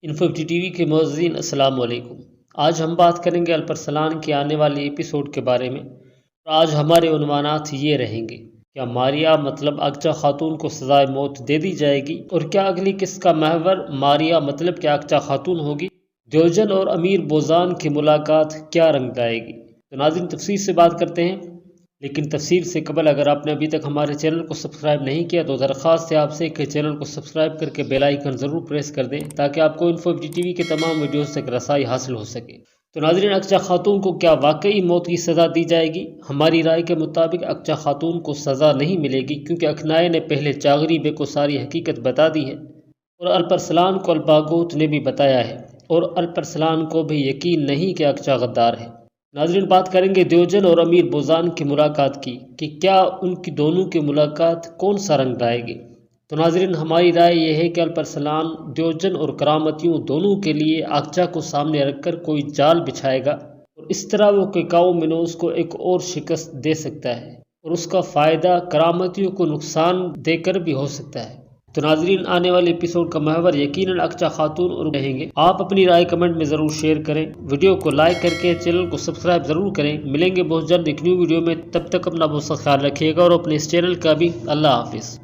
Info T V کے معززین السلام علیکم۔ آج ہم بات کریں گے الپرسلان کے آنے والے ایپیسوڈ کے بارے میں۔ آج ہمارے عنوانات یہ رہیں گے: کیا ماریا مطلب اقچا خاتون کو سزائے موت دے دی جائے گی؟ اور کیا اگلی قسط کا محور ماریا مطلب کیا اقچا خاتون ہوگی؟ دیوجن اور امیر بوزان کی ملاقات کیا رنگ لائے گی؟ تو ناظرین، تفصیل سے بات کرتے ہیں، لیکن تفصیل سے قبل اگر آپ نے ابھی تک ہمارے چینل کو سبسکرائب نہیں کیا تو درخواست ہے آپ سے کہ چینل کو سبسکرائب کر کے بیل آئیکن ضرور پریس کر دیں تاکہ آپ کو انفو ٹی وی کے تمام ویڈیوز تک رسائی حاصل ہو سکے۔ تو ناظرین، اقچا خاتون کو کیا واقعی موت کی سزا دی جائے گی؟ ہماری رائے کے مطابق اقچا خاتون کو سزا نہیں ملے گی، کیونکہ اکھنائے نے پہلے چاغری بے کو ساری حقیقت بتا دی ہے اور الپرسلان کو الباگوت نے بھی بتایا ہے، اور الپرسلان کو بھی یقین نہیں کہ اقچا غدار ہے۔ ناظرین، بات کریں گے دیوجن اور امیر بوزان کی ملاقات کی کہ کیا ان کی دونوں کی ملاقات کون سا رنگ لائے گی۔ تو ناظرین، ہماری رائے یہ ہے کہ الپرسلان دیوجن اور کرامتیوں دونوں کے لیے اقچا کو سامنے رکھ کر کوئی جال بچھائے گا، اور اس طرح وہ کیکاؤ منوس کو ایک اور شکست دے سکتا ہے، اور اس کا فائدہ کرامتیوں کو نقصان دے کر بھی ہو سکتا ہے۔ تو ناظرین، آنے والے ایپیسوڈ کا محور یقیناً اقچا خاتون اور رہیں گے۔ آپ اپنی رائے کمنٹ میں ضرور شیئر کریں، ویڈیو کو لائک کر کے چینل کو سبسکرائب ضرور کریں۔ ملیں گے بہت جلد ایک نیو ویڈیو میں، تب تک اپنا بہت سا خیال رکھیے گا اور اپنے اس چینل کا بھی۔ اللہ حافظ۔